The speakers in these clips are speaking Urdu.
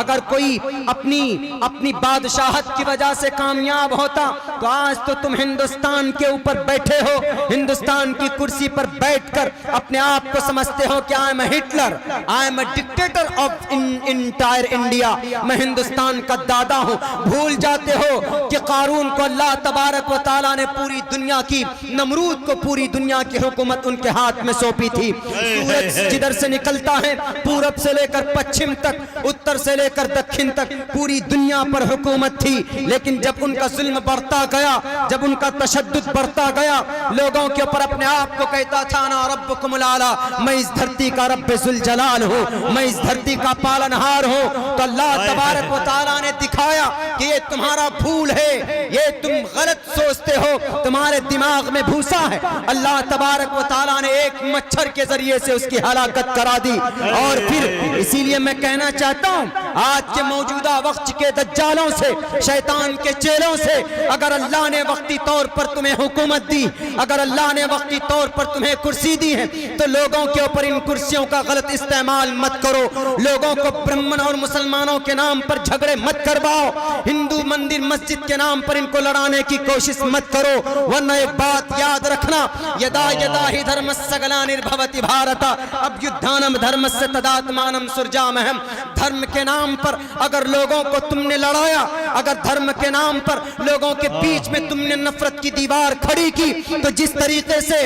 اگر کوئی اپنی بادشاہت کی وجہ سے کامیاب ہوتا تو آج تو تم ہندوستان کے اوپر بیٹھے ہو، ہندوستان کی کرسی پر بیٹھ کر اپنے آپ کو سمجھتے ہو کہ I am a Hitler, I am a dictator of entire India, میں ہندوستان کا دادا ہوں۔ بھول جاتے ہو کہ قارون کو اللہ تبارک و تعالیٰ نے پوری دنیا کی، نمرود کو پوری دنیا کی حکومت ان کے ہاتھ میں سونپی تھی۔ سورج جدھر سے نکلتا ہے پورب سے لے کر پچھم تک، اتر سے لے کر دکھن تک پوری دنیا پر حکومت تھی، لیکن جب ان کا ظلم بڑھتا گیا، جب ان کا تشدد بڑھتا گیا، لوگوں کے اوپر اپنے آپ کو کہتا تھا انا ربکم الاعلی، میں اس دھرتی کا رب ذوالجلال ہوں، میں اس دھرتی کا پالنہار ہوں، تو اللہ تبارک و تعالیٰ نے دکھایا کہ یہ تمہارا بھول ہے، یہ تم غلط سوچتے ہو، تمہارے دماغ میں بھوسا ہے۔ اللہ تبارک و تعالیٰ نے ایک مچھر کے ذریعے سے اس کی ہلاکت کرا دی۔ اور پھر اسی لیے میں کہنا چاہتا ہوں آج کے موجودہ وقت کے دجالوں سے، شیطان کے چیلوں سے، اگر اللہ نے وقتی طور پر تمہیں حکومت دی، اگر اللہ نے وقتی طور پر تمہیں کرسی دی ہے، تو لوگوں کے اوپر ان کرسیوں کا غلط استعمال مت کرو، لوگوں کو برہمن اور مسلمانوں کے نام پر جھگڑے مت کرواؤ، ہندو مندر مسجد کے نام پر ان کو لڑانے کی کوشش مت کرو، ورنہ ایک بات یاد رکھنا، یدا یدا ہی دھرمسیا گلانربھوتی بھارت ابھیدھانم دھرمسیا تداتمانم سرجامہم۔ دھرم کے نام پر اگر لوگوں کو تم نے لڑایا، اگر دھرم کے نام پر لوگوں کے بیچ میں تم نے نفرت کی دیوار کھڑی کی، تو جس طریقے سے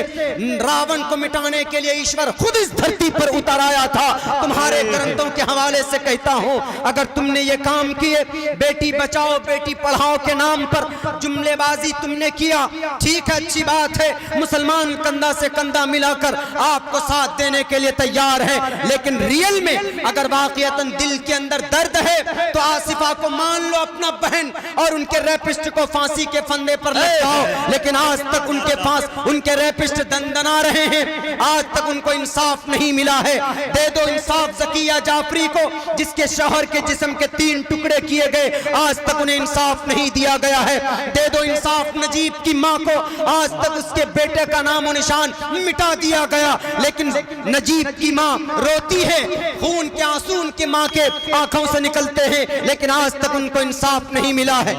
راون کو مٹانے کے لیے ایشور خود اس دھرتی پر اتر آیا تھا، تمہارے گرنتھوں کے حوالے سے کہتا ہوں اگر تم نے یہ کام کیے، بیٹی بچاؤ بیٹی پڑھاؤ کے نام پر جملے بازی تم نے کیا، ٹھیک ہے، اچھی بات ہے، مسلمان کندھا سے کندھا ملا کر آپ کو ساتھ دینے کے لیے تیار ہے، لیکن ریئل میں اگر واقعتاً دل کے اندر درد ہے تو آصفہ کو مان لو اپنا بہن اور ان کے ریپسٹ کو پھانسی کے پھندے پر لٹکاؤ، لیکن آج تک ان کے پاس ان کے ریپسٹ دندنا رہے ہیں، آج تک ان کو انصاف نہیں ملا ہے۔ دے دو انصاف زکیہ جعفری کو جس کے شوہر کے جسم کے 3 ٹکڑے کیے گئے، آج تک انہیں انصاف نہیں دیا گیا ہے۔ دے دو انصاف نجیب کی ماں کو، آج تک اس کے بیٹے کا نام و نشان مٹا دیا گیا، لیکن نجیب کی ماں روتی ہے، خون کے آنسو ان کی ماں کے آنکھوں سے نکلتے ہیں، لیکن آج تک ان کو انصاف نہیں ملا ہے۔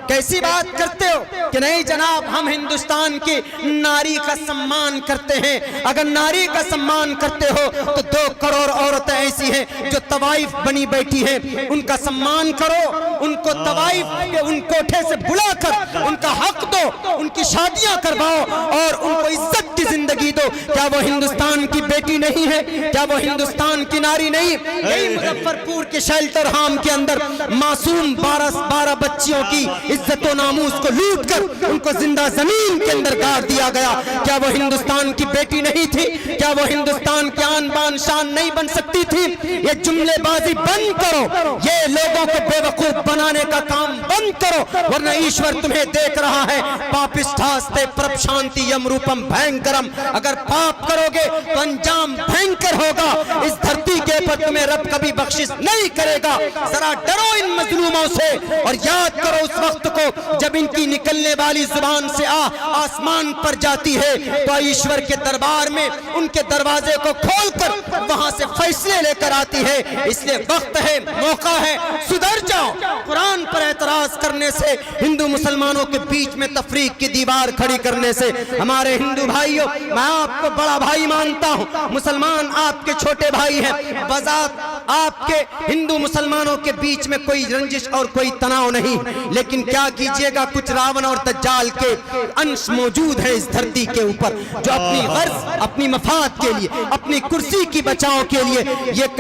کیسی بات کرتے ہو کہ نہیں جناب ہم ہندوستان کی ناری کا سمان کرتے ہیں؟ اگر ناری کا سمان کرتے ہو تو 2 کروڑ عورتیں ایسی ہیں جو طوائف بنی بیٹھی ہیں، ان کا سمان کرو، ان کو طوائف کے ان کوٹھے سے بلا کر ان کا حق دو، ان کی شادیاں کرواؤ اور ان کو عزت کی زندگی دو۔ کیا وہ ہندوستان کی بیٹی نہیں ہے؟ کیا وہ ہندوستان کی ناری نہیں؟ یہی مظفر پور کے شیلٹر ہوم کے اندر معصوم 12 بچیوں کی عزت و ناموس کو لوٹ کر ان کو زندہ زمین کے اندر گاڑ دیا گیا۔ کیا وہ ہندوستان کی بیٹی نہیں تھی؟ کیا وہ ہندوستان کی آن بان شان نہیں بن سکتی تھی؟ یہ جملے بازی بند کرو، یہ لوگوں کو بے وقوف بنانے کا کام بند کرو، ورنہ ایشور تمہیں دیکھ رہا ہے۔ پاپشٹھاستے پرپشانتی یم روپم بھینکرم، اگر پاپ کرو گے تو انجام بھینکر ہوگا، اس دھرتی کے اوپر تمہیں رب کبھی بخشش نہیں کرے گا۔ ذرا ڈرو ان مظلوموں سے اور یاد کرو اس وقت کو جب ان کی نکلنے والی زبان سے آسمان پر جاتی ہے تو ایشور کے دربار میں ان کے دروازے کو کھول کر وہاں سے فیصلے لے کر آتی ہے۔ اس لیے وقت ہے، موقع ہے، سدھر جاؤ۔ قرآن پر اعتراض کرنے سے، ہندو مسلمانوں کے بیچ میں تفریق کی دیوار کھڑی کرنے سے، ہمارے ہندو بھائیوں میں آپ کو بڑا بھائی مانتا ہوں، مسلمان آپ کے چھوٹے بھائی ہیں، بذات آپ کے ہندو مسلمانوں کے بیچ میں کوئی رنجش اور کوئی تناؤ نہیں، لیکن کیا کیجئے گا کچھ راون اور دجال کے انش موجود ہیں اس دھرتی کے اوپر جو اپنی غرض، اپنی مفاد کے لیے، اپنی کرسی کی بچاؤ کے لیے یہ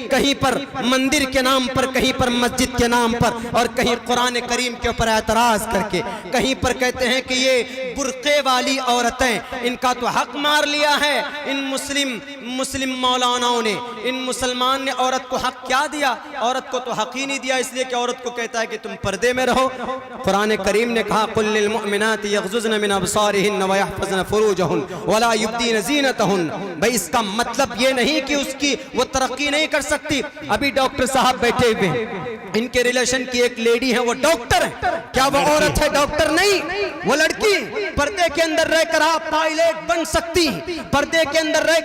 کہیں پر مندر کے نام پر، کہیں پر مسجد کے نام پر اور کہیں قرآن کریم کے اوپر اعتراض کر کے کہیں پر کہتے ہیں کہ یہ برقعے والی عورتیں، ان کا تو حق مار لیا ہے ان مسلم مولاناؤں نے، ان مسلمان نے عورت کو حق کیا دیا؟ عورت کو تو حق ہی نہیں دیا، اس لیے کہ عورت کو کہتا ہے کہ تم پردے میں رہو۔ قرآن کریم نے کہا قُلْ لِلْمُؤْمِنَاتِ يَغْضُضْنَ مِنْ أَبْصَارِهِنَّ وَيَحْفَظْنَ فُرُوجَهُنَّ وَلَا يُبْدِينَ زِينَتَهُنَّ۔ بھئی اس کا مطلب یہ نہیں کہ اس کی وہ ترقی نہیں کر سکتی۔ ابھی ڈاکٹر صاحب بیٹھے ہوئے ہیں، ان کے ریلیشن کی ایک لیڈی ہے، وہ ڈاکٹر ہے، کیا وہ عورت ہے؟ ڈاکٹر نہیں، وہ لڑکی۔ پردے کے اندر رہ کر آپ پائلٹ بن سکتی ہیں، پردے کے اندر رہ